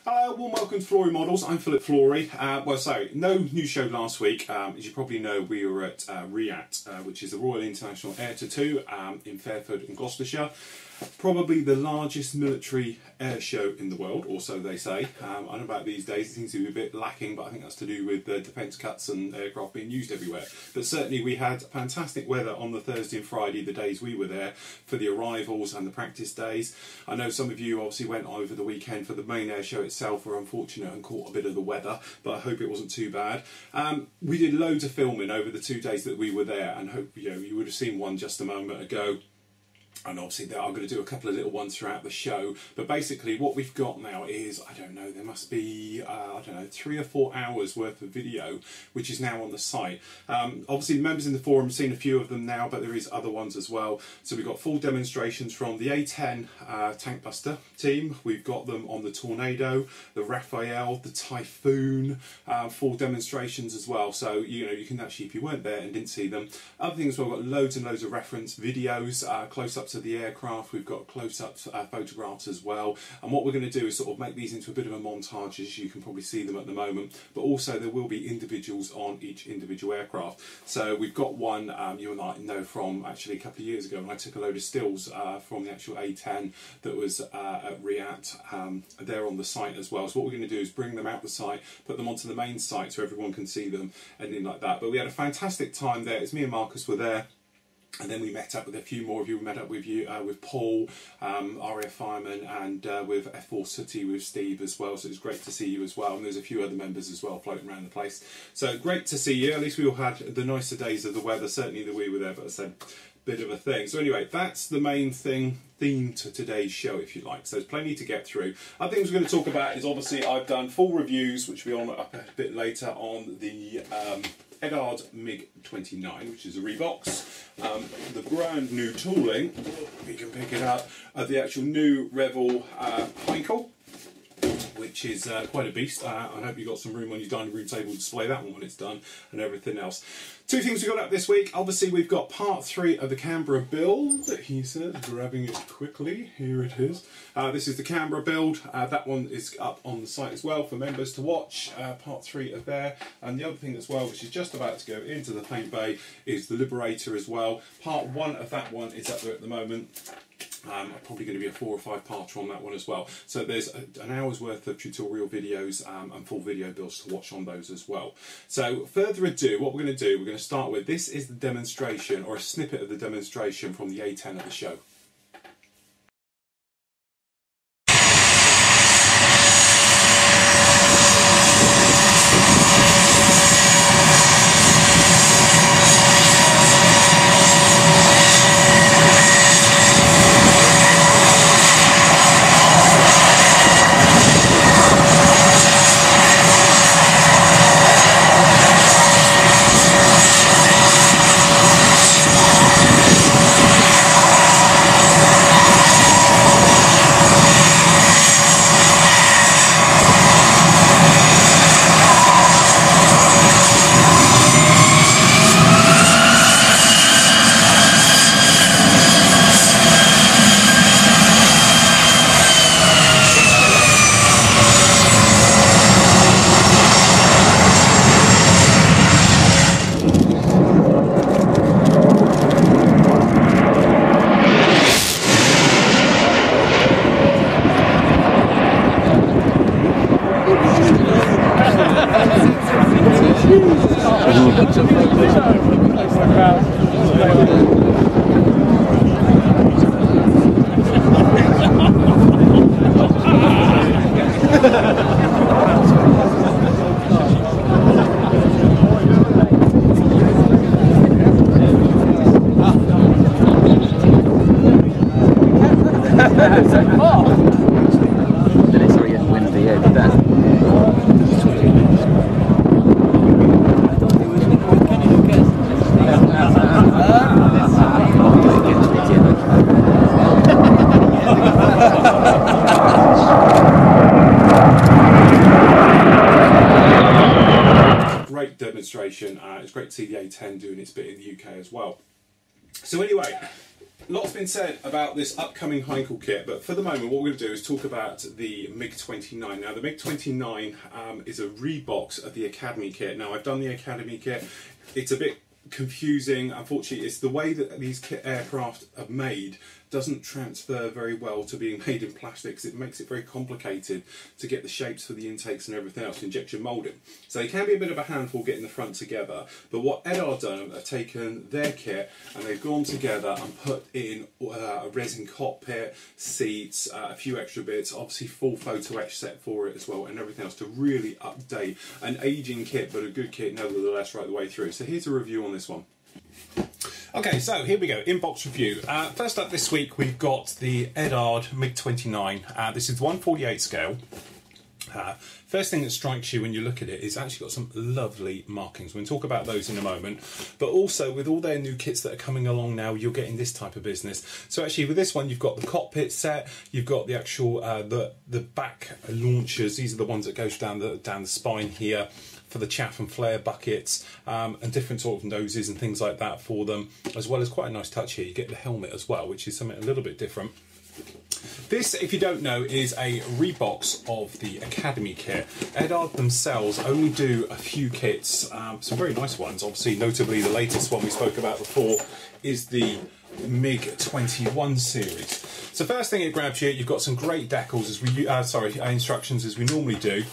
Hello, warm welcome to Flory Models. I'm Philip Flory. No new show last week. As you probably know, we were at RIAT, which is the Royal International Air Tattoo in Fairford in Gloucestershire. Probably the largest military air show in the world, or so they say. I don't know about these days, it seems to be a bit lacking, but I think that's to do with defence cuts and aircraft being used everywhere. But certainly we had fantastic weather on the Thursday and Friday, the days we were there, for the arrivals and the practice days. I know some of you obviously went over the weekend for the main air show itself, were unfortunate and caught a bit of the weather, but I hope it wasn't too bad. We did loads of filming over the 2 days that we were there, and hope you would have seen one just a moment ago. And obviously I'm going to do a couple of little ones throughout the show. But basically what we've got now is, I don't know, there must be, 3 or 4 hours worth of video, which is now on the site. Obviously members in the forum have seen a few of them now, but there is other ones as well. So we've got full demonstrations from the A10 Tank Buster team. We've got them on the Tornado, the Raphael, the Typhoon, full demonstrations as well. So, you can actually, if you weren't there and didn't see them. Other things, we've got loads and loads of reference videos, close-ups of the aircraft. We've got close-ups photographs as well, and what we're going to do is sort of make these into a bit of a montage, as you can probably see them at the moment, but also there will be individuals on each individual aircraft. So we've got one you and I know from actually a couple of years ago when I took a load of stills from the actual A10 that was at RIAT. They're on the site as well, so what we're going to do is bring them out the site, put them onto the main site so everyone can see them and things like that. But we had a fantastic time there. It's me and Marcus were there. And then we met up with a few more of you. We met up with you, with Paul, RAF Fireman, and with F4 City with Steve as well. So it's great to see you as well. And there's a few other members as well floating around the place. So great to see you. At least we all had the nicer days of the weather, certainly that we were there, but I said, bit of a thing. So anyway, that's the main theme to today's show, if you like. So there's plenty to get through. Other things we're going to talk about is, obviously, I've done full reviews, which we'll be on up a bit later, on the Edard MiG-29, which is a Reeboks. The brand new tooling, we can pick it up, of the actual new Revel Heinkel, which is quite a beast. I hope you've got some room on your dining room table to display that one when it's done, and everything else. 2 things we got up this week. Obviously, we've got part 3 of the Canberra build. He says, grabbing it quickly. Here it is. This is the Canberra build. That one is up on the site as well for members to watch. Part 3 of there. And the other thing as well, which is just about to go into the paint bay, is the Liberator as well. Part 1 of that one is up there at the moment. Probably going to be a 4 or 5 parter on that one as well. So there's an hour's worth of tutorial videos and full video builds to watch on those as well. So further ado, what we're going to do, we're going to start with, this is the demonstration, or a snippet of the demonstration from the A10 at the show. Great demonstration. It's great to see the A10 doing its bit in the UK as well. So anyway, lots been said about this upcoming Heinkel kit, but for the moment what we're going to do is talk about the MiG-29. Now the MiG-29 is a rebox of the Academy kit. Now I've done the Academy kit, it's a bit confusing, unfortunately. It's the way that these aircraft are made doesn't transfer very well to being made in plastics. It makes it very complicated to get the shapes for the intakes and everything else, injection moulding. So they can be a bit of a handful getting the front together, but what Edar done have taken their kit and they've gone together and put in a resin cockpit, seats, a few extra bits, obviously full photo etch set for it as well, and everything else to really update an aging kit, but a good kit nevertheless right the way through. So here's a review on this one. Okay, so here we go, inbox review. First up this week we've got the Edard MiG-29. This is the 1/48 scale. First thing that strikes you when you look at it is actually got some lovely markings. We'll talk about those in a moment. But also with all their new kits that are coming along now, you're getting this type of business. So actually with this one, you've got the cockpit set, you've got the actual the back launchers. These are the ones that goes down the spine here, for the chaff and flare buckets, and different sort of noses and things like that for them, as well as quite a nice touch here. You get the helmet as well, which is something a little bit different. This, if you don't know, is a rebox of the Academy kit. Edard themselves only do a few kits, some very nice ones. Obviously, notably the latest one we spoke about before is the MiG-21 series. So first thing it grabs you, you've got some great decals as we instructions as we normally do.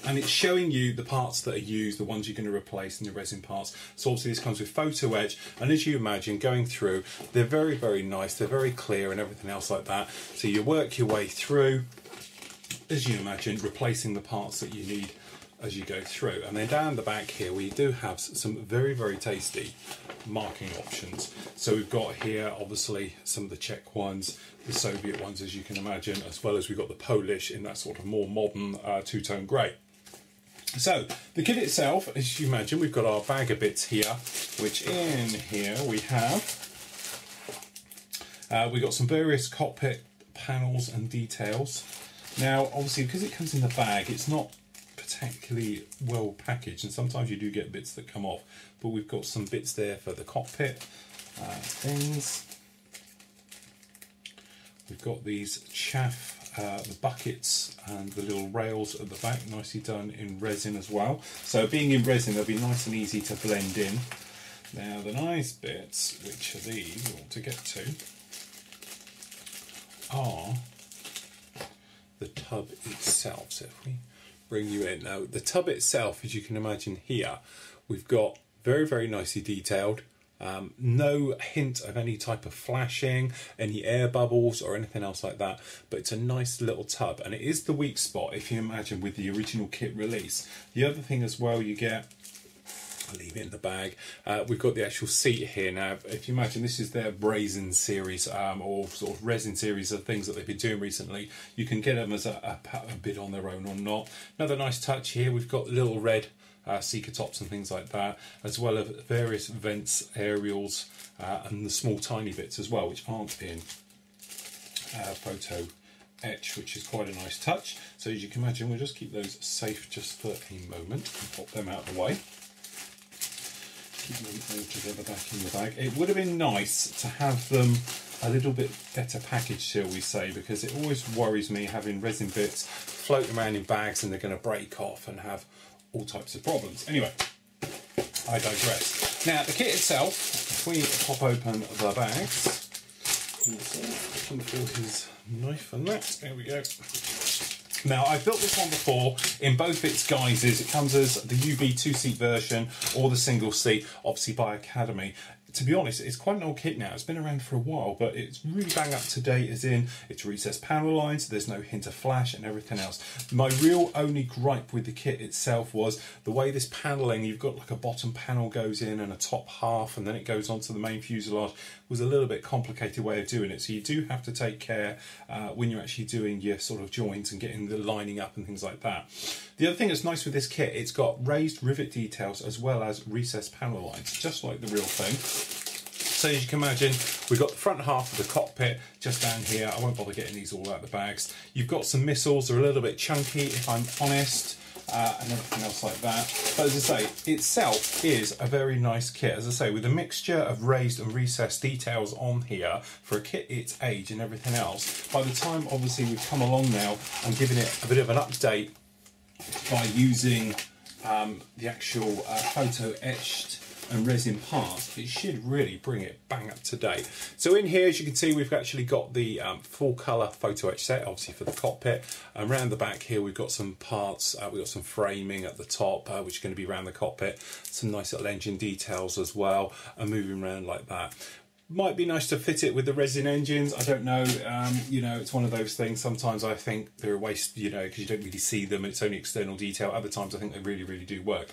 And it's showing you the parts that are used, the ones you're going to replace, and the resin parts. So obviously this comes with photo etch, and as you imagine, going through, they're very, very nice, they're very clear and everything else like that. So you work your way through, as you imagine, replacing the parts that you need as you go through. And then down the back here, we do have some very, very tasty marking options. So we've got here, obviously, some of the Czech ones, the Soviet ones, as you can imagine, as well as we've got the Polish in that sort of more modern two-tone grey. So the kit itself, as you imagine, we've got our bag of bits here, which in here we have, we've got some various cockpit panels and details. Now, obviously, because it comes in the bag, it's not particularly well packaged, and sometimes you do get bits that come off, but we've got some bits there for the cockpit things. We've got these chaff, the buckets and the little rails at the back, nicely done in resin as well. So being in resin, they'll be nice and easy to blend in. Now the nice bits, which are these we want to get to, are the tub itself. So if we bring you in now, the tub itself, as you can imagine here, we've got very, very nicely detailed. No hint of any type of flashing, any air bubbles or anything else like that, but it's a nice little tub, and it is the weak spot, if you imagine, with the original kit release. The other thing as well you get, I'll leave it in the bag, we've got the actual seat here. Now if you imagine, this is their brazen series or sort of resin series of things that they've been doing recently. You can get them as a bit on their own or not. Another nice touch here, we've got the little red seeker tops and things like that, as well as various vents, aerials, and the small tiny bits as well, which aren't in photo etch, which is quite a nice touch. So as you can imagine, we'll just keep those safe just for a moment and pop them out of the way. Keep them all together back in the bag. It would have been nice to have them a little bit better packaged, shall we say, because it always worries me having resin bits floating around in bags and they're going to break off and have all types of problems. Anyway, I digress. Now the kit itself, if we pop open the bags, looking for his knife and that, there we go. Now I've built this one before in both its guises. It comes as the UV 2-seat version or the single seat, obviously by Academy. To be honest, it's quite an old kit now. It's been around for a while, but it's really bang up to date, as in it's recessed panel lines, so there's no hint of flash and everything else. My real only gripe with the kit itself was the way this paneling, you've got like a bottom panel goes in and a top half, and then it goes onto the main fuselage, was a little bit complicated way of doing it. So you do have to take care when you're actually doing your sort of joints and getting the lining up and things like that. The other thing that's nice with this kit, it's got raised rivet details as well as recessed panel lines, just like the real thing. So as you can imagine, we've got the front half of the cockpit just down here. I won't bother getting these all out of the bags. You've got some missiles, they're a little bit chunky if I'm honest. and everything else like that. But as I say, itself is a very nice kit. As I say, with a mixture of raised and recessed details on here for a kit its age and everything else. By the time obviously we've come along now and given it a bit of an update by using the actual photo etched and resin parts, it should really bring it bang up to date. So in here, as you can see, we've actually got the full colour photo etch set, obviously for the cockpit. And around the back here, we've got some parts, we've got some framing at the top, which is going to be around the cockpit, some nice little engine details as well, and moving around like that. Might be nice to fit it with the resin engines. I don't know. You know, it's one of those things. Sometimes I think they're a waste, you know, because you don't really see them. It's only external detail. Other times I think they really, really do work.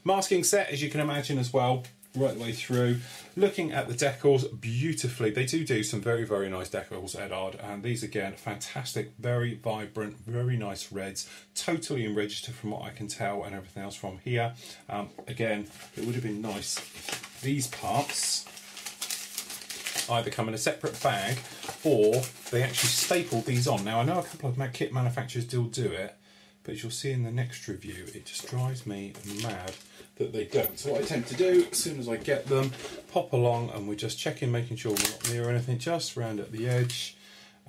Masking set, as you can imagine as well, right the way through. Looking at the decals, beautifully. They do some very, very nice decals, Edard. And these, again, fantastic, very vibrant, very nice reds. Totally in register from what I can tell and everything else from here. Again, it would have been nice if these parts either come in a separate bag or they actually stapled these on. Now I know a couple of kit manufacturers still do it, but as you'll see in the next review, it just drives me mad that they don't. So what I tend to do, as soon as I get them, pop along and we're just checking, making sure we're not near anything, just round at the edge,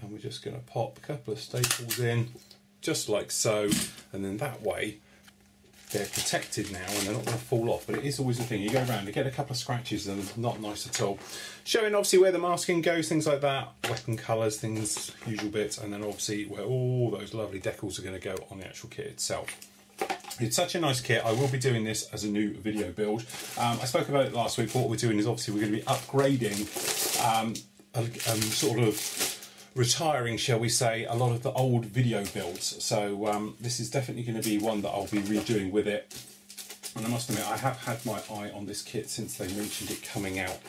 and we're just going to pop a couple of staples in, just like so, and then that way they're protected now and they're not going to fall off. But it is always a thing, you go around, you get a couple of scratches and it's not nice at all. Showing obviously where the masking goes, things like that, weapon colours, things, usual bits, and then obviously where all those lovely decals are going to go on the actual kit itself. It's such a nice kit. I will be doing this as a new video build. I spoke about it last week. What we're doing is obviously we're going to be upgrading sort of retiring, shall we say, a lot of the old video builds. So this is definitely going to be one that I'll be redoing with it. And I must admit, I have had my eye on this kit since they mentioned it coming out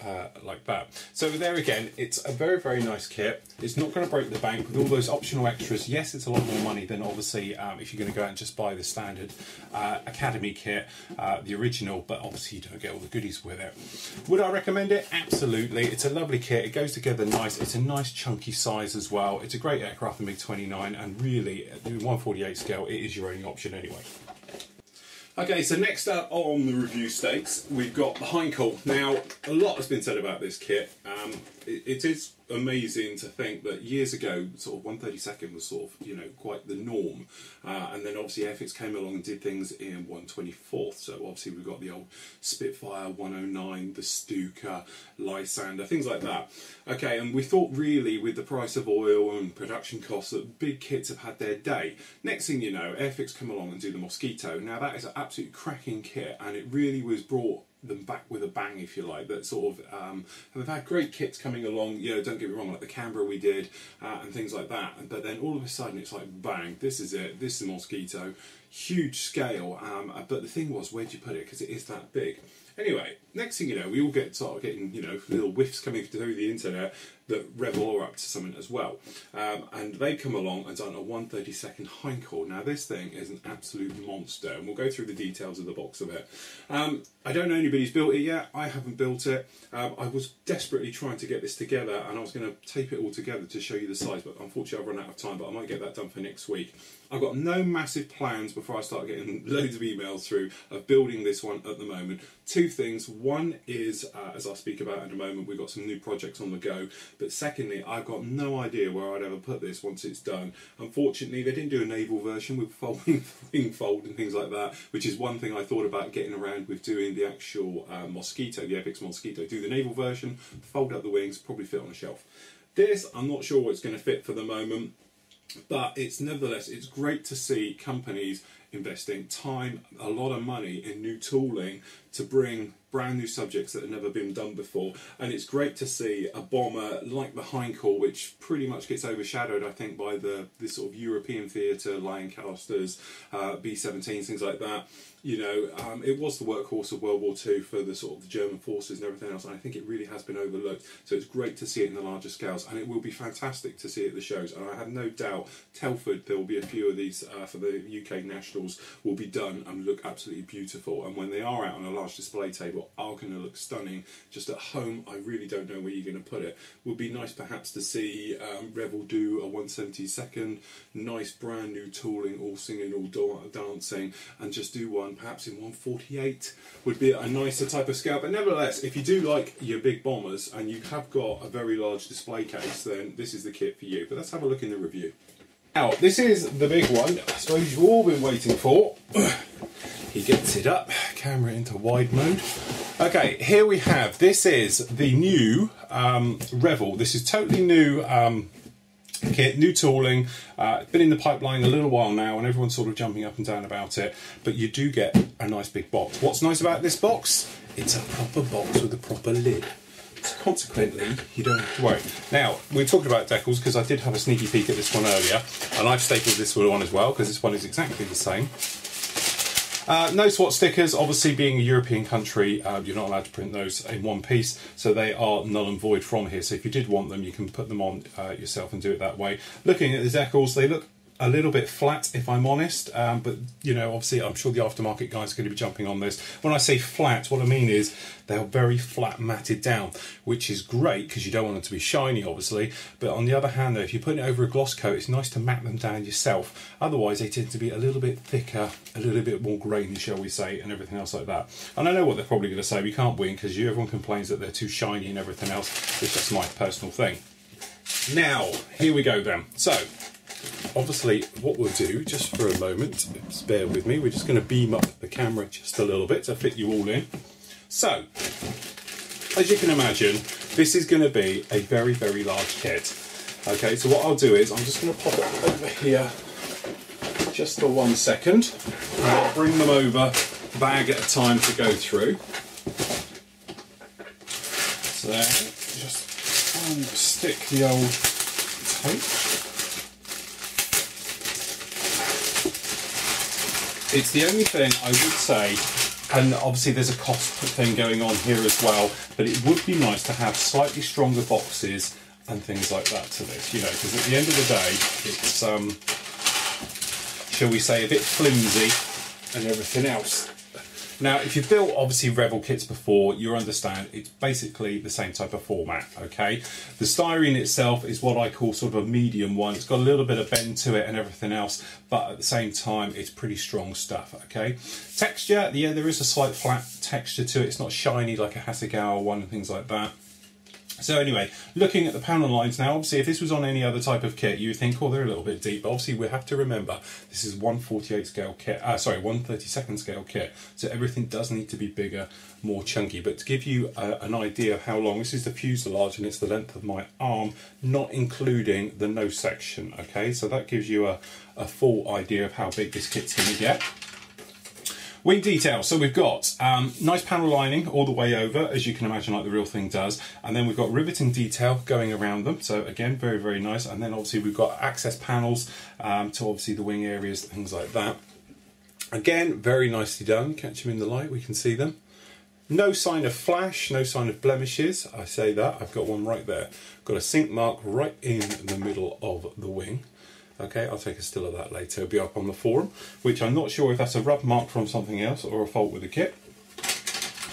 like that. So there again, it's a very, very nice kit. It's not going to break the bank with all those optional extras. Yes, it's a lot more money than obviously if you're going to go out and just buy the standard Academy kit, the original, but obviously you don't get all the goodies with it. Would I recommend it? Absolutely. It's a lovely kit. It goes together nice. It's a nice chunky size as well. It's a great aircraft, the MiG-29, and really, at the 1/48 scale, it is your only option anyway. Okay, so next up on the review stakes, we've got the Heinkel. Now, a lot has been said about this kit. It is amazing to think that years ago, sort of 1/32 was sort of, you know, quite the norm. And then obviously Airfix came along and did things in 1/24. So obviously we've got the old Spitfire 109, the Stuka, Lysander, things like that. Okay, and we thought really with the price of oil and production costs that big kits have had their day. Next thing you know, Airfix come along and do the Mosquito. Now that is an absolute cracking kit, and it really was brought them back with a bang, if you like. That sort of they've had great kits coming along, you know, don't get me wrong, like the Canberra we did and things like that, but then all of a sudden it's like bang, this is it, this is the Mosquito, huge scale, but the thing was, where'd you put it, because it is that big. Anyway, next thing you know, we all start getting, you know, little whiffs coming through the internet that revel are up to something as well. And they come along and done a 1/32 Heinkel. Now this thing is an absolute monster, and we'll go through the details of the box of it. I don't know anybody's built it yet. I haven't built it. I was desperately trying to get this together, and I was going to tape it all together to show you the size, but unfortunately I've run out of time, but I might get that done for next week. I've got no massive plans before I start getting loads of emails through of building this one at the moment. Two things. One is, as I'll speak about in a moment, we've got some new projects on the go. But secondly, I've got no idea where I'd ever put this once it's done. Unfortunately, they didn't do a naval version with folding wing fold and things like that, which is one thing I thought about getting around with doing the actual Mosquito, the Airfix Mosquito. Do the naval version, fold up the wings, probably fit on a shelf. This, I'm not sure what it's going to fit for the moment. But it's nevertheless, it's great to see companies investing time, a lot of money in new tooling to bring brand new subjects that have never been done before. And it's great to see a bomber like the Heinkel, which pretty much gets overshadowed, I think, by this sort of European theatre, Lancasters, B-17s, things like that. You know, it was the workhorse of World War II for the sort of the German forces and everything else, and I think it really has been overlooked. So it's great to see it in the larger scales, and it will be fantastic to see it at the shows. And I have no doubt Telford, there will be a few of these for the UK National Internationals will be done and look absolutely beautiful, and when they are out on a large display table are going to look stunning. Just at home, I really don't know where you're going to put it. Would be nice perhaps to see Revel do a 1/72, nice brand new tooling, all singing, all dancing, and just do one perhaps in 1/48 would be a nicer type of scale. But nevertheless, if you do like your big bombers and you have got a very large display case, then this is the kit for you. But let's have a look in the review. Now, this is the big one, I suppose you've all been waiting for. He gets it up, camera into wide mode. Okay, here we have, this is the new Revel. This is totally new kit, new tooling. Been in the pipeline a little while now and everyone's sort of jumping up and down about it, but you do get a nice big box. What's nice about this box? It's a proper box with a proper lid. Consequently, you don't have to worry. Now, we're talking about decals because I did have a sneaky peek at this one earlier, and I've stapled this one as well because this one is exactly the same. No swat stickers. Obviously, being a European country, you're not allowed to print those in one piece, so they are null and void from here. So if you did want them, you can put them on yourself and do it that way. Looking at the decals, they look a little bit flat, if I'm honest, but you know, obviously I'm sure the aftermarket guys are going to be jumping on this. When I say flat, what I mean is they're very flat matted down, which is great because you don't want them to be shiny, obviously. But on the other hand, though, if you put it over a gloss coat, it's nice to mat them down yourself. Otherwise, they tend to be a little bit thicker, a little bit more grainy, shall we say, and everything else like that. And I know what they're probably going to say. We can't win because everyone complains that they're too shiny and everything else. It's just my personal thing. Now, here we go then. So, obviously, what we'll do, just for a moment, just bear with me, we're just going to beam up the camera just a little bit to fit you all in. So, as you can imagine, this is going to be a very, very large kit. Okay, so what I'll do is, I'm just going to pop it over here just for 1 second. And I'll bring them over, bag at a time to go through. So, just stick the old tape. It's the only thing I would say, and obviously there's a cost thing going on here as well, but it would be nice to have slightly stronger boxes and things like that to this, you know, because at the end of the day, it's, shall we say, a bit flimsy and everything else. Now, if you've built, obviously, Revel kits before, you understand it's basically the same type of format, okay? The styrene itself is what I call sort of a medium one. It's got a little bit of bend to it and everything else, but at the same time, it's pretty strong stuff, okay? Texture, yeah, there is a slight flat texture to it. It's not shiny like a Hasegawa one and things like that. So anyway, looking at the panel lines now, obviously if this was on any other type of kit, you would think, oh, they're a little bit deep. But obviously we have to remember, this is 1/48 scale kit, 1/32 scale kit. So everything does need to be bigger, more chunky. But to give you an idea of how long, this is the fuselage and it's the length of my arm, not including the nose section, okay? So that gives you a full idea of how big this kit's going to get. Wing detail, so we've got nice panel lining all the way over, as you can imagine, like the real thing does, and then we've got riveting detail going around them, so again, very, very nice, and then obviously we've got access panels to obviously the wing areas, things like that. Again, very nicely done, catch them in the light, we can see them. No sign of flash, no sign of blemishes, I say that, I've got one right there. Got a sink mark right in the middle of the wing. Okay, I'll take a still of that later, it'll be up on the forum, which I'm not sure if that's a rub mark from something else or a fault with the kit.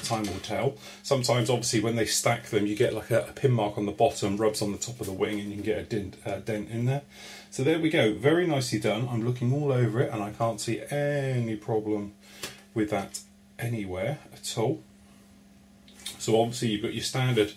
Time will tell. Sometimes, obviously, when they stack them, you get like a pin mark on the bottom, rubs on the top of the wing, and you can get a dent in there. So there we go, very nicely done. I'm looking all over it, and I can't see any problem with that anywhere at all. So obviously, you've got your standard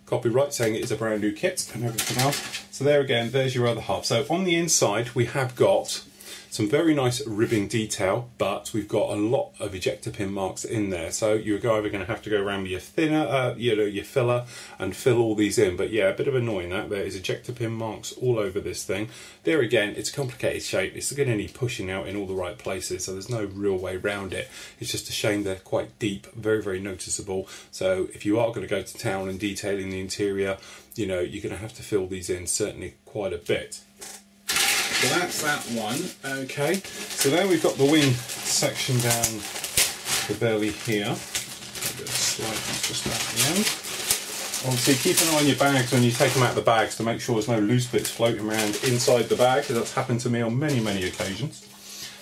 copyright saying it is a brand new kit and everything else. So there again, there's your other half. So on the inside we have got some very nice ribbing detail, but we've got a lot of ejector pin marks in there. So you're either going to have to go around with your thinner, your filler, and fill all these in. But yeah, a bit of annoying that there is ejector pin marks all over this thing. There again, it's a complicated shape. It's going to need pushing out in all the right places, so there's no real way around it. It's just a shame they're quite deep, very, very noticeable. So if you are going to go to town and detailing the interior, you know, you're going to have to fill these in certainly quite a bit. So that's that one, okay. So then we've got the wing section down the belly here. A bit of slide just at the end. Obviously keep an eye on your bags when you take them out of the bags to make sure there's no loose bits floating around inside the bag, because that's happened to me on many, many occasions.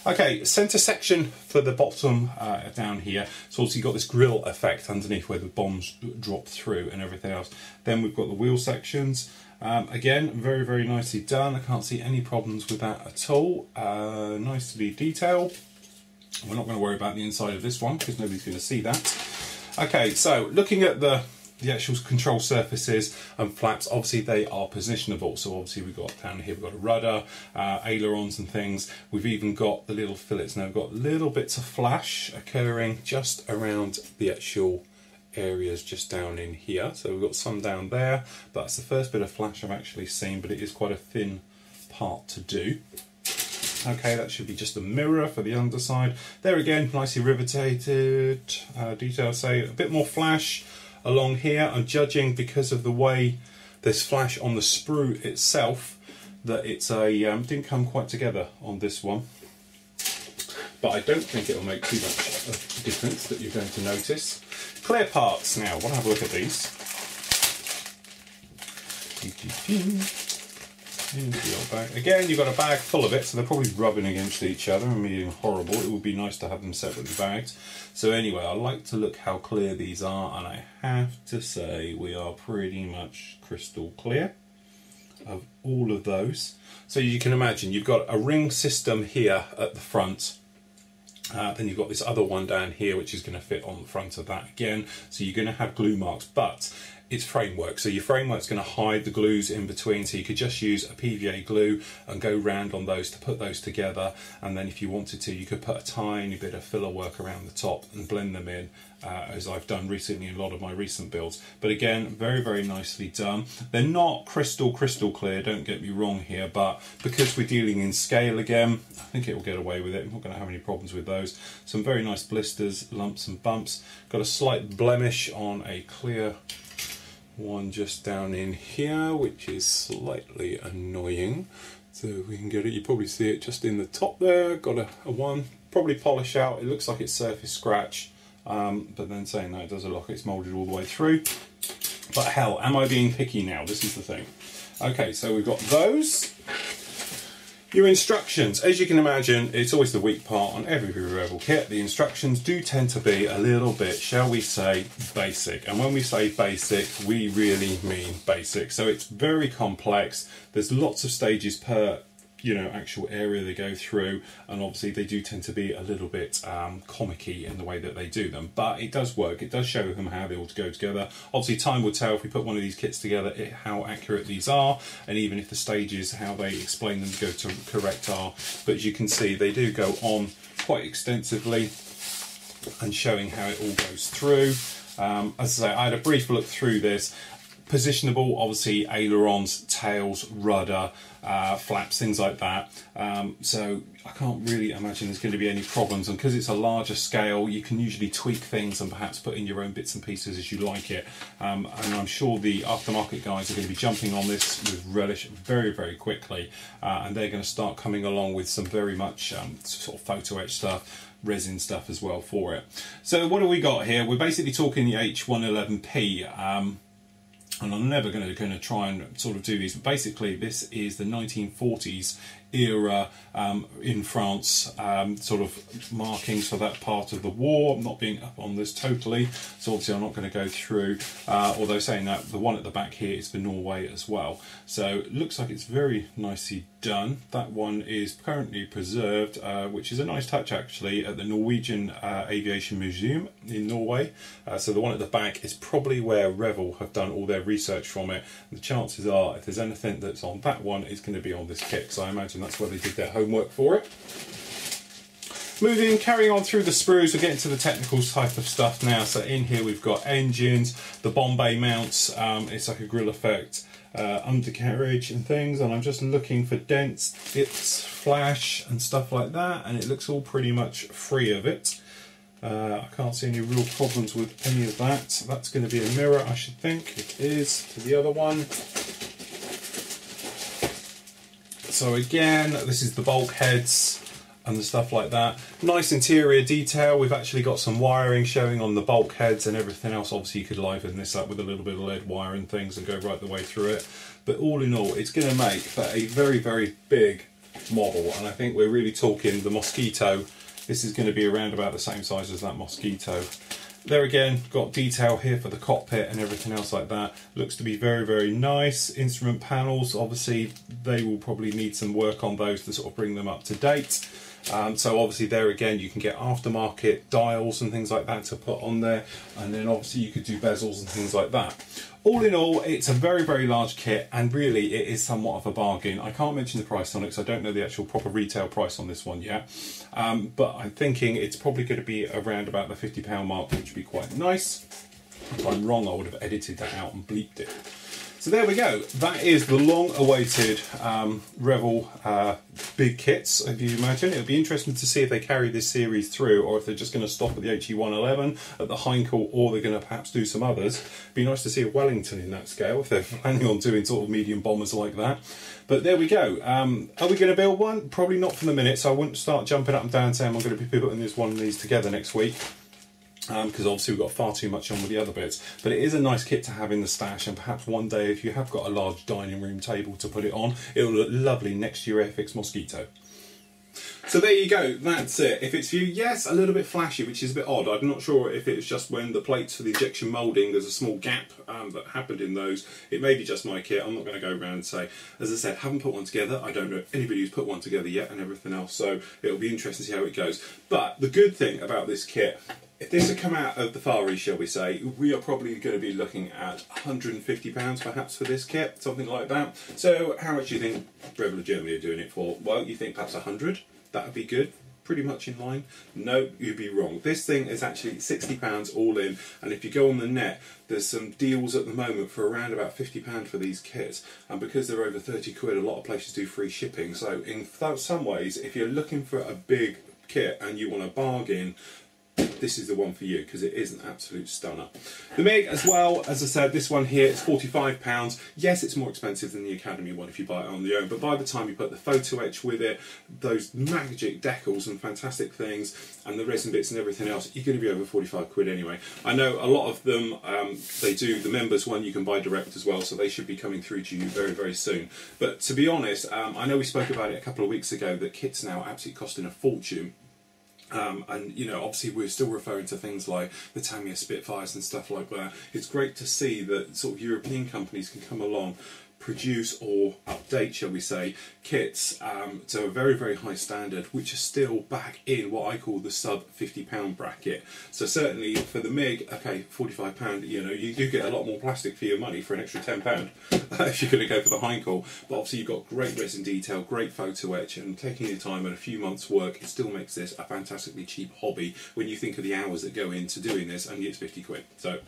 Okay, centre section for the bottom down here. So also you've got this grill effect underneath where the bombs drop through and everything else. Then we've got the wheel sections. Again, very, very nicely done. I can't see any problems with that at all. Nicely detailed. We're not going to worry about the inside of this one because nobody's going to see that. Okay, so looking at the actual control surfaces and flaps, obviously they are positionable. So obviously we've got down here, we've got a rudder, ailerons and things. We've even got the little fillets. Now we've got little bits of flash occurring just around the actual areas just down in here. So we've got some down there, but that's the first bit of flash I've actually seen, but it is quite a thin part to do. Okay, that should be just a mirror for the underside. There again, nicely riveted detail, say a bit more flash along here. I'm judging because of the way there's flash on the sprue itself that it's a didn't come quite together on this one, but I don't think it'll make too much of a difference that you're going to notice. Clear parts now. Want to have a look at these? Into your bag. Again, you've got a bag full of it, so they're probably rubbing against each other and being horrible. It would be nice to have them separately bagged. So anyway, I like to look how clear these are, and I have to say we are pretty much crystal clear of all of those. So you can imagine you've got a ring system here at the front. Then you've got this other one down here which is going to fit on the front of that again. So you're going to have glue marks, but it's framework, so your framework's going to hide the glues in between, so you could just use a PVA glue and go round on those to put those together, and then if you wanted to you could put a tiny bit of filler work around the top and blend them in, as I've done recently in a lot of my recent builds. But again, very, very nicely done. They're not crystal clear, don't get me wrong here, but because we're dealing in scale again, I think it will get away with it. I'm not going to have any problems with those. Some very nice blisters, lumps and bumps. Got a slight blemish on a clear one just down in here, which is slightly annoying. So we can get it, you probably see it just in the top there. Got a one, probably polish out. It looks like it's surface scratch, but then saying that, it does look like it's moulded all the way through. But hell, am I being picky now? This is the thing. Okay, so we've got those. Your instructions, as you can imagine, it's always the weak part on every Rebel kit. The instructions do tend to be a little bit, shall we say, basic. And when we say basic, we really mean basic. So it's very complex. There's lots of stages per, actual area they go through, and obviously they do tend to be a little bit comic-y in the way that they do them, but it does work. It does show them how they all go together. Obviously time will tell if we put one of these kits together how accurate these are, and even if the stages, how they explain them to go to correct are. But as you can see, they do go on quite extensively and showing how it all goes through. As I say, I had a brief look through this. Positionable, obviously ailerons, tails, rudder, flaps, things like that. So I can't really imagine there's going to be any problems, and because it's a larger scale you can usually tweak things and perhaps put in your own bits and pieces as you like it. And I'm sure the aftermarket guys are going to be jumping on this with relish very, very quickly, and they're going to start coming along with some very much sort of photo etch stuff, resin stuff as well for it. So what do we got here? We're basically talking the H111P. And I'm never going to try and sort of do these, but basically this is the 1940s era in France, sort of markings for that part of the war. I'm not being up on this totally, so obviously I'm not going to go through, although saying that, the one at the back here is for Norway as well. So it looks like it's very nicely done. That one is currently preserved, which is a nice touch actually, at the Norwegian Aviation Museum in Norway. So the one at the back is probably where Revel have done all their research from it. And the chances are, if there's anything that's on that one, it's going to be on this kit, so I imagine that's where they did their homework for it. Carrying on through the sprues, we're getting to the technical type of stuff now. So in here we've got engines, the bomb bay mounts, it's like a grill effect, undercarriage and things, and I'm just looking for dents, dips, flash and stuff like that, and it looks all pretty much free of it. I can't see any real problems with any of that. That's going to be a mirror, I should think. It is to the other one. So again, this is the bulkheads and the stuff like that. Nice interior detail. We've actually got some wiring showing on the bulkheads and everything else. Obviously you could liven this up with a little bit of lead wire and things and go right the way through it. But all in all, it's going to make for a very, very big model, and I think we're really talking the Mosquito. This is going to be around about the same size as that Mosquito. There again, got detail here for the cockpit and everything else like that. Looks to be very, very nice. Instrument panels, obviously, they will probably need some work on those to sort of bring them up to date. So obviously there again, you can get aftermarket dials and things like that to put on there. And then obviously you could do bezels and things like that. All in all, it's a very, very large kit, and really it is somewhat of a bargain. I can't mention the price on it because I don't know the actual proper retail price on this one yet. But I'm thinking it's probably going to be around about the £50 mark, which would be quite nice. If I'm wrong, I would have edited that out and bleeped it. So there we go. That is the long-awaited Revell big kits, if you imagine. It'll be interesting to see if they carry this series through, or if they're just going to stop at the HE111, at the Heinkel, or they're going to perhaps do some others. It'd be nice to see a Wellington in that scale, if they're planning on doing sort of medium bombers like that. But there we go. Are we going to build one? Probably not for the minute, so I wouldn't start jumping up and down saying I'm going to be putting this one of these together next week. Because obviously we've got far too much on with the other bits, but it is a nice kit to have in the stash, and perhaps one day if you have got a large dining room table to put it on, it'll look lovely next to your Airfix Mosquito. So there you go, that's it. If it's for you, yes, a little bit flashy, which is a bit odd. I'm not sure if it's just when the plates for the injection moulding, there's a small gap that happened in those. It may be just my kit. I'm not going to go around and say, as I said, haven't put one together. I don't know anybody who's put one together yet and everything else, so it'll be interesting to see how it goes. But the good thing about this kit, if this had come out of the Far East, shall we say, we are probably going to be looking at £150 perhaps for this kit, something like that. So how much do you think Revell of Germany are doing it for? Well, you think perhaps 100? That would be good. Pretty much in line. No, you'd be wrong. This thing is actually £60 all in, and if you go on the net, there's some deals at the moment for around about £50 for these kits, and because they're over 30 quid, a lot of places do free shipping. So in some ways, if you're looking for a big kit and you want a bargain, this is the one for you, because it is an absolute stunner. The MiG as well, as I said, this one here is £45. Yes, it's more expensive than the Academy one if you buy it on your own, but by the time you put the photo etch with it, those magic decals and fantastic things, and the resin bits and everything else, you're going to be over 45 quid anyway. I know a lot of them, they do the members one you can buy direct as well, so they should be coming through to you very, very soon. But to be honest, I know we spoke about it a couple of weeks ago, that kits now are absolutely costing a fortune. And you know, obviously we're still referring to things like the Tamiya Spitfires and stuff like that. It's great to see that sort of European companies can come along, produce or update, shall we say, kits to a very, very high standard, which are still back in what I call the sub £50 bracket. So certainly for the MiG, okay, £45, you know, you do get a lot more plastic for your money for an extra £10 if you're going to go for the Heinkel. But obviously you've got great resin detail, great photo etch, and taking your time and a few months work, it still makes this a fantastically cheap hobby when you think of the hours that go into doing this, and it's 50 quid. So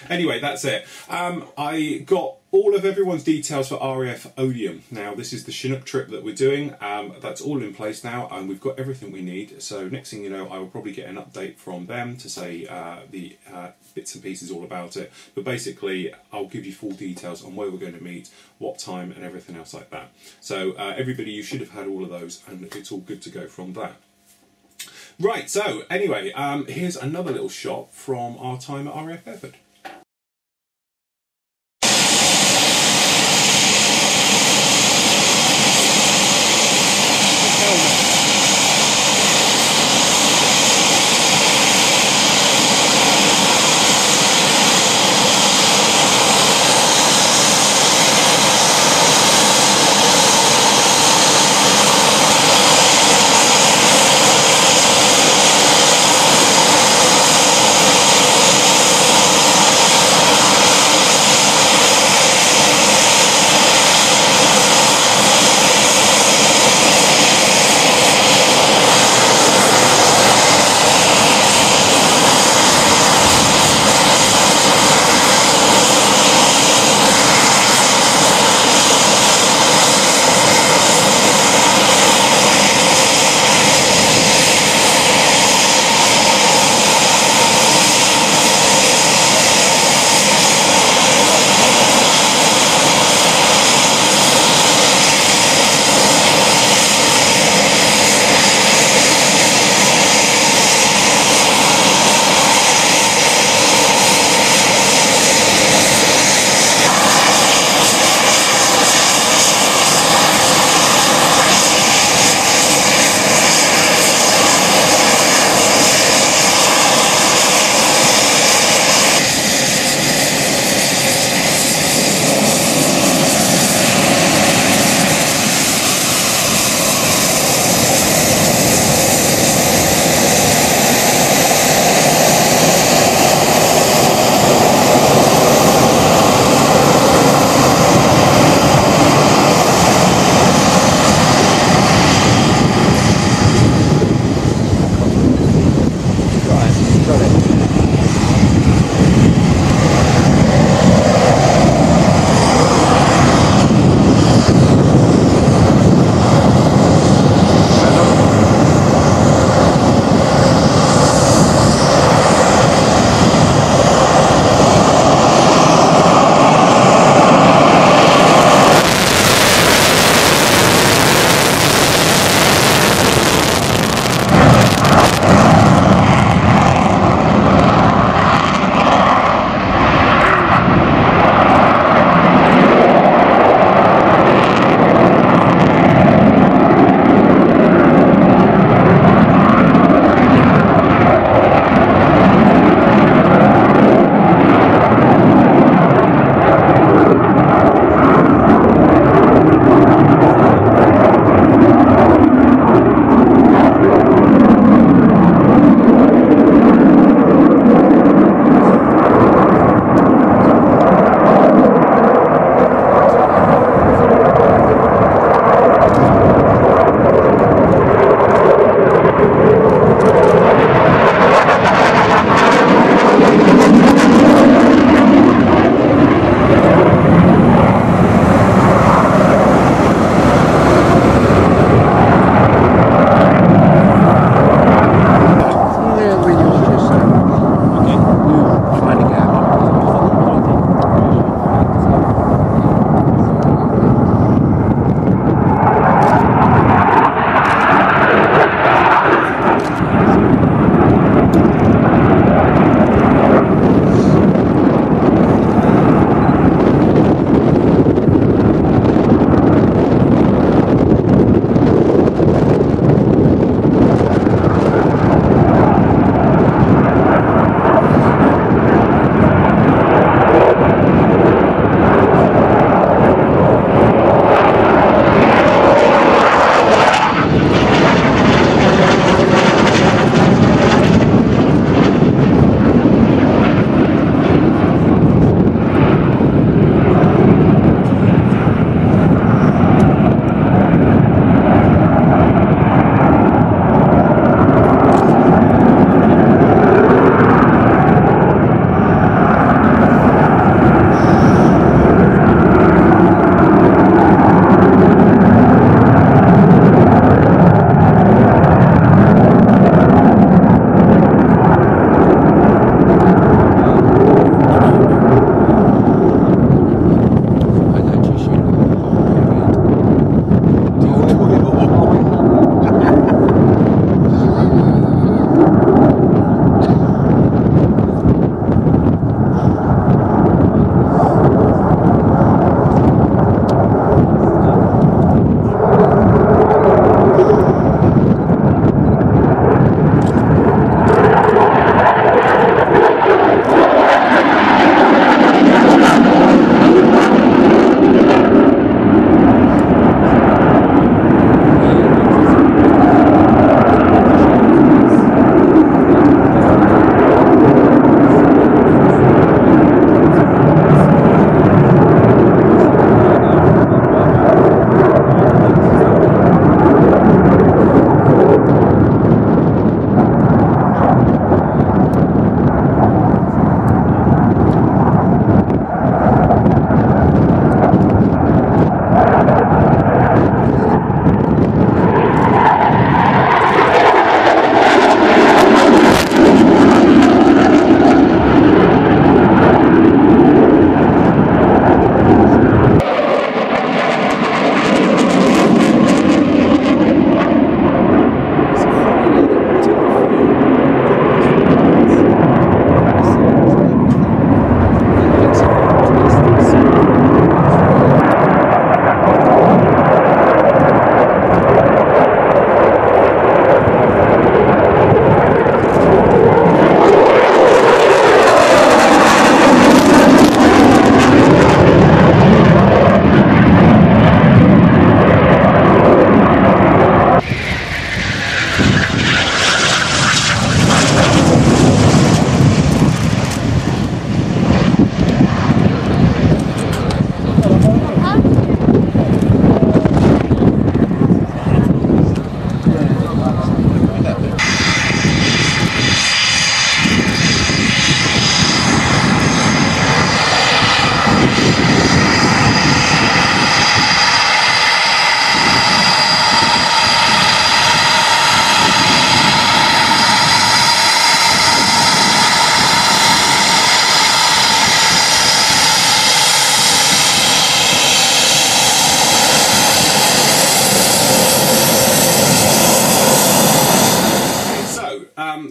anyway, that's it. I got all of everyone's details for RAF Odium. Now this is the Chinook trip that we're doing. That's all in place now, and we've got everything we need. So next thing you know, I will probably get an update from them to say the bits and pieces all about it. But basically, I'll give you full details on where we're going to meet, what time, and everything else like that. So everybody, you should have had all of those, and it's all good to go from that. Right, so anyway, here's another little shot from our time at RAF Bedford.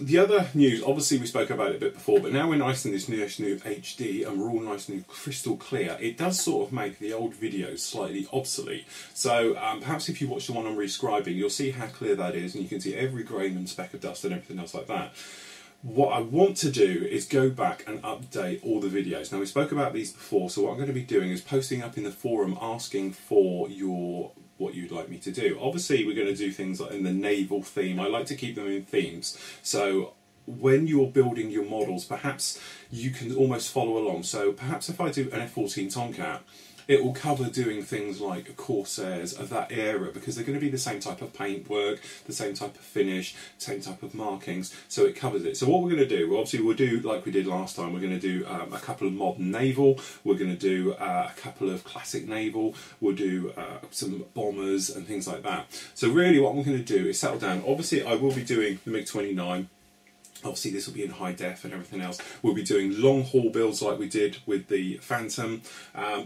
the other news, obviously we spoke about it a bit before, but now we're nice in this new HD and we're all nice and crystal clear. It does sort of make the old videos slightly obsolete. So perhaps if you watch the one I'm rescribing, you'll see how clear that is, and you can see every grain and speck of dust and everything else like that. What I want to do is go back and update all the videos. Now we spoke about these before, so what I'm going to be doing is posting up in the forum asking for what you'd like me to do. Obviously we're going to do things like in the naval theme. I like to keep them in themes. So when you're building your models, perhaps you can almost follow along. So perhaps if I do an F-14 Tomcat, it will cover doing things like Corsairs of that era, because they're going to be the same type of paintwork, the same type of finish, same type of markings, so it covers it. So what we're going to do, well, obviously we'll do like we did last time. We're going to do a couple of modern naval, we're going to do a couple of classic naval, we'll do some bombers and things like that. So really what I'm going to do is settle down. Obviously I will be doing the MiG-29. Obviously this will be in high def and everything else. We'll be doing long haul builds like we did with the Phantom.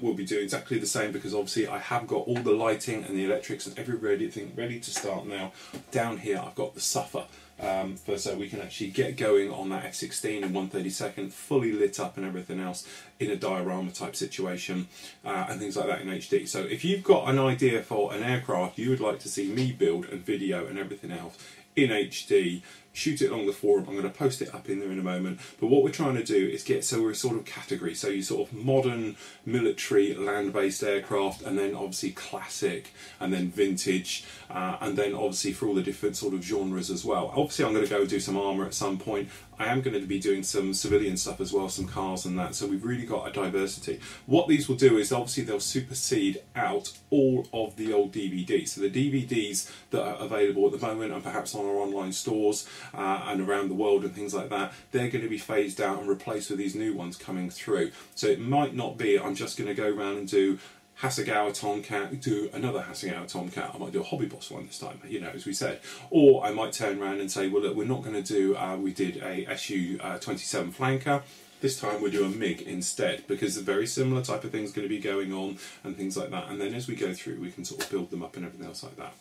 We'll be doing exactly the same, because obviously I have got all the lighting and the electrics and everything ready to start now. Down here I've got the Suffer, so we can actually get going on that F-16 in 1/32, fully lit up and everything else in a diorama type situation, and things like that in HD. So if you've got an idea for an aircraft you would like to see me build and video and everything else in HD, shoot it along the forum. I'm going to post it up in there in a moment. But what we're trying to do is get, so we're sort of category. So you sort of modern, military, land-based aircraft, and then obviously classic, and then vintage, and then obviously for all the different sort of genres as well. Obviously I'm going to go do some armour at some point. I am going to be doing some civilian stuff as well, some cars and that, so we've really got a diversity. What these will do is obviously they'll supersede out all of the old DVDs. So the DVDs that are available at the moment and perhaps on our online stores and around the world and things like that, they're going to be phased out and replaced with these new ones coming through. So it might not be I'm just going to go around and do Hasegawa Tomcat, do another Hasegawa Tomcat. I might do a Hobby Boss one this time, you know, as we said. Or I might turn around and say, well, look, we're not going to do, we did a Su-27 Flanker. This time we'll do a MiG instead, because a very similar type of thing is going to be going on and things like that. And then as we go through, we can sort of build them up and everything else like that.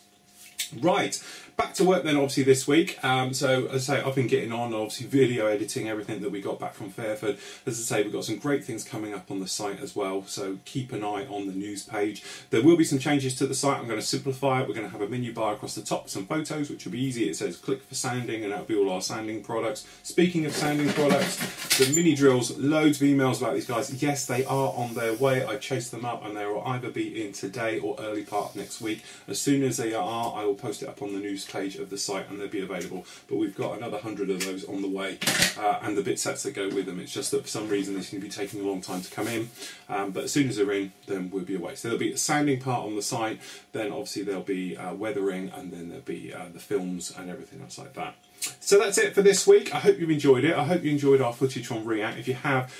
Right, back to work then obviously this week. So as I say, I've been getting on obviously video editing everything that we got back from Fairford. As I say, we've got some great things coming up on the site as well, so keep an eye on the news page. There will be some changes to the site. I'm going to simplify it. We're going to have a menu bar across the top with some photos, which will be easy. It says click for sanding, and that'll be all our sanding products. Speaking of sanding products, the mini drills, loads of emails about these guys. Yes, they are on their way. I chased them up and they will either be in today or early part of next week. As soon as they are, I will post it up on the news page of the site and they'll be available. But we've got another 100 of those on the way, and the bit sets that go with them. It's just that for some reason they seem to be taking a long time to come in, but as soon as they're in, then we'll be away. So there'll be a sanding part on the site, then obviously there'll be weathering, and then there'll be the films and everything else like that. So that's it for this week. I hope you enjoyed it. I hope you enjoyed our footage from React. If you have,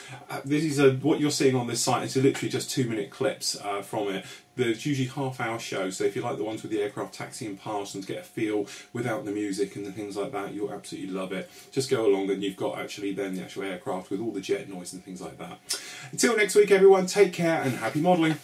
this is what you're seeing on this site. It's literally just 2-minute clips from it. There's usually half-hour shows, so if you like the ones with the aircraft taxiing past and to get a feel without the music and the things like that, you'll absolutely love it. Just go along, and you've got actually then the actual aircraft with all the jet noise and things like that. Until next week, everyone, take care and happy modelling.